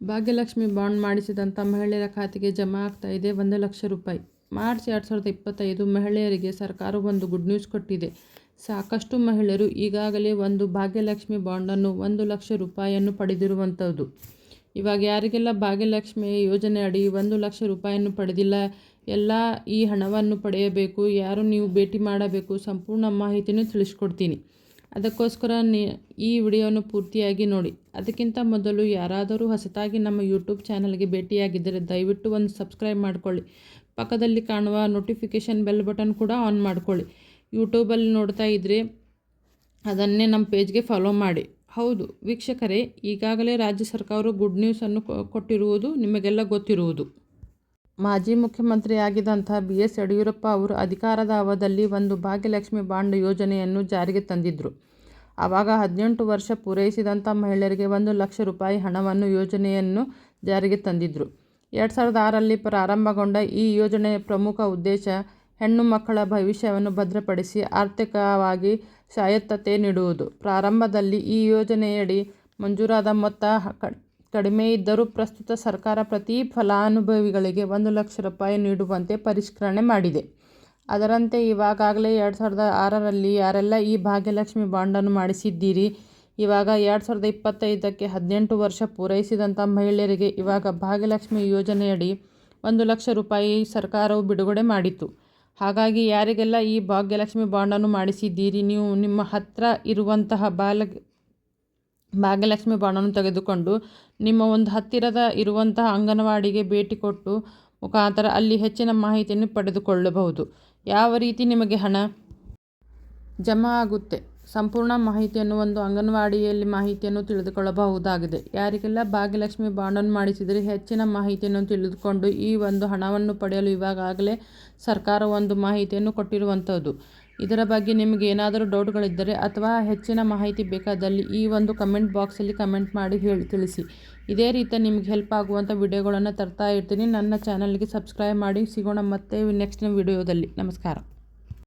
Bhagyalakshmi bond ಮಾಡಿಸಿದಂಥ ಮಹಿಳೆಯರ ಖಾತೆಗೆ ಜಮಾ ಆಗ್ತಾ ಇದೆ 1 ಲಕ್ಷ ರೂಪಾಯಿ. ಮಾರ್ಚ್ 2025 ಮಹಿಳೆಯರಿಗೆ ಸರ್ಕಾರ ಒಂದು ಗುಡ್ ನ್ಯೂಸ್ ಕೊಟ್ಟಿದೆ. ಸಾಕಷ್ಟು ಮಹಿಳೆಯರು ಈಗಾಗಲೇ ಒಂದು ಭಾಗ್ಯಲಕ್ಷ್ಮಿ ಬಾಂಡನ್ನು 1 ಲಕ್ಷ ರೂಪಾಯಿಯನ್ನು ಪಡೆದಿರುವಂಥದ್ದು. ಇವಾಗ ಯಾರಿಗೆಲ್ಲ ಭಾಗ್ಯಲಕ್ಷ್ಮಿ ಯೋಜನೆ ಅಡಿ 1 ಲಕ್ಷ ರೂಪಾಯಿಯನ್ನು ಪಡೆದಿಲ್ಲ, ಎಲ್ಲ ಈ ಹಣವನ್ನು ಪಡೆಯಬೇಕು, ಯಾರು ನೀವು ಭೇಟಿ ಮಾಡಬೇಕು, ಸಂಪೂರ್ಣ ಮಾಹಿತಿಯನ್ನು ತಿಳಿಸ್ಕೊಡ್ತೀನಿ. ಅದಕ್ಕೋಸ್ಕರ ಈ ವಿಡಿಯೋವನ್ನು ಪೂರ್ತಿಯಾಗಿ ನೋಡಿ. ಅದಕ್ಕಿಂತ ಮೊದಲು ಯಾರಾದರೂ ಹೊಸತಾಗಿ ನಮ್ಮ ಯೂಟ್ಯೂಬ್ ಚಾನಲ್ಗೆ ಭೇಟಿಯಾಗಿದ್ದರೆ ದಯವಿಟ್ಟು ಒಂದು ಸಬ್ಸ್ಕ್ರೈಬ್ ಮಾಡಿಕೊಳ್ಳಿ. ಪಕ್ಕದಲ್ಲಿ ಕಾಣುವ ನೋಟಿಫಿಕೇಷನ್ ಬೆಲ್ ಬಟನ್ ಕೂಡ ಆನ್ ಮಾಡಿಕೊಳ್ಳಿ. ಯೂಟ್ಯೂಬಲ್ಲಿ ನೋಡ್ತಾ ಇದ್ದರೆ ಅದನ್ನೇ ನಮ್ಮ ಪೇಜ್ಗೆ ಫಾಲೋ ಮಾಡಿ. ಹೌದು ವೀಕ್ಷಕರೇ, ಈಗಾಗಲೇ ರಾಜ್ಯ ಸರ್ಕಾರವು ಗುಡ್ ನ್ಯೂಸನ್ನು ಕೊಟ್ಟಿರುವುದು ನಿಮಗೆಲ್ಲ ಗೊತ್ತಿರುವುದು. ಮಾಜಿ ಮುಖ್ಯಮಂತ್ರಿಯಾಗಿದ್ದಂಥ BS ಯಡಿಯೂರಪ್ಪ ಅವರು ಅಧಿಕಾರದ ಅವಧಿಯಲ್ಲಿ ಒಂದು ಭಾಗ್ಯಲಕ್ಷ್ಮಿ ಬಾಂಡ್ ಯೋಜನೆಯನ್ನು ಜಾರಿಗೆ ತಂದಿದ್ದರು. ಆವಾಗ 18 ವರ್ಷ ಪೂರೈಸಿದಂಥ ಮಹಿಳೆಯರಿಗೆ 1 ಲಕ್ಷ ರೂಪಾಯಿ ಹಣವನ್ನು ಯೋಜನೆಯನ್ನು ಜಾರಿಗೆ ತಂದಿದ್ದರು. 2006ರಲ್ಲಿ ಪ್ರಾರಂಭಗೊಂಡ ಈ ಯೋಜನೆಯ ಪ್ರಮುಖ ಉದ್ದೇಶ ಹೆಣ್ಣು ಮಕ್ಕಳ ಭವಿಷ್ಯವನ್ನು ಭದ್ರಪಡಿಸಿ ಆರ್ಥಿಕವಾಗಿ ಸ್ವಾಯತ್ತತೆ ನೀಡುವುದು. ಪ್ರಾರಂಭದಲ್ಲಿ ಈ ಯೋಜನೆಯಡಿ ಮಂಜೂರಾದ ಮೊತ್ತ ಕಡಿಮೆ ಇದ್ದರೂ ಪ್ರಸ್ತುತ ಸರ್ಕಾರ ಪ್ರತಿ ಫಲಾನುಭವಿಗಳಿಗೆ 1 ಲಕ್ಷ ರೂಪಾಯಿ ನೀಡುವಂತೆ ಪರಿಷ್ಕರಣೆ ಮಾಡಿದೆ. ಅದರಂತೆ ಇವಾಗಲೇ 2006ರಲ್ಲಿ ಯಾರೆಲ್ಲ ಈ ಭಾಗ್ಯಲಕ್ಷ್ಮಿ ಬಾಂಡನ್ನು ಮಾಡಿಸಿದ್ದೀರಿ, ಇವಾಗ 2025ಕ್ಕೆ 18 ವರ್ಷ ಪೂರೈಸಿದಂಥ ಮಹಿಳೆಯರಿಗೆ ಇವಾಗ ಭಾಗ್ಯಲಕ್ಷ್ಮಿ ಯೋಜನೆಯಡಿ 1 ಲಕ್ಷ ರೂಪಾಯಿ ಸರ್ಕಾರವು ಬಿಡುಗಡೆ ಮಾಡಿತು. ಹಾಗಾಗಿ ಯಾರಿಗೆಲ್ಲ ಈ ಭಾಗ್ಯಲಕ್ಷ್ಮಿ ಬಾಂಡನ್ನು ಮಾಡಿಸಿದ್ದೀರಿ, ನೀವು ನಿಮ್ಮ ಹತ್ತಿರ ಇರುವಂತಹ ಭಾಗ್ಯಲಕ್ಷ್ಮಿ ಬಾಂಡನ್ನು ತೆಗೆದುಕೊಂಡು ನಿಮ್ಮ ಒಂದು ಹತ್ತಿರದ ಇರುವಂತಹ ಅಂಗನವಾಡಿಗೆ ಭೇಟಿ ಕೊಟ್ಟು ಮುಖಾಂತರ ಅಲ್ಲಿ ಹೆಚ್ಚಿನ ಮಾಹಿತಿಯನ್ನು ಪಡೆದುಕೊಳ್ಳಬಹುದು. ಯಾವ ರೀತಿ ನಿಮಗೆ ಹಣ ಜಮಾ ಆಗುತ್ತೆ, ಸಂಪೂರ್ಣ ಮಾಹಿತಿಯನ್ನು ಒಂದು ಅಂಗನವಾಡಿಯಲ್ಲಿ ಮಾಹಿತಿಯನ್ನು ತಿಳಿದುಕೊಳ್ಳಬಹುದಾಗಿದೆ. ಯಾರಿಗೆಲ್ಲ ಭಾಗ್ಯಲಕ್ಷ್ಮಿ ಬಾಂಡನ್ನು ಮಾಡಿಸಿದರೆ ಹೆಚ್ಚಿನ ಮಾಹಿತಿಯನ್ನು ತಿಳಿದುಕೊಂಡು ಈ ಒಂದು ಹಣವನ್ನು ಪಡೆಯಲು ಇವಾಗಲೇ ಸರ್ಕಾರ ಒಂದು ಮಾಹಿತಿಯನ್ನು ಕೊಟ್ಟಿರುವಂಥದ್ದು. ಇದರ ಬಗ್ಗೆ ನಿಮಗೆ ಏನಾದರೂ ಡೌಟ್ಗಳಿದ್ದರೆ ಅಥವಾ ಹೆಚ್ಚಿನ ಮಾಹಿತಿ ಬೇಕಾದಲ್ಲಿ ಈ ಒಂದು ಕಮೆಂಟ್ ಬಾಕ್ಸಲ್ಲಿ ಕಮೆಂಟ್ ಮಾಡಿ ತಿಳಿಸಿ. ಇದೇ ರೀತಿ ನಿಮಗೆ ಹೆಲ್ಪ್ ಆಗುವಂಥ ವಿಡಿಯೋಗಳನ್ನು ತರ್ತಾ ಇರ್ತೀನಿ. ನನ್ನ ಚಾನಲ್ಗೆ ಸಬ್ಸ್ಕ್ರೈಬ್ ಮಾಡಿ. ಸಿಗೋಣ ಮತ್ತೆ ನೆಕ್ಸ್ಟ್ ವಿಡಿಯೋದಲ್ಲಿ. ನಮಸ್ಕಾರ.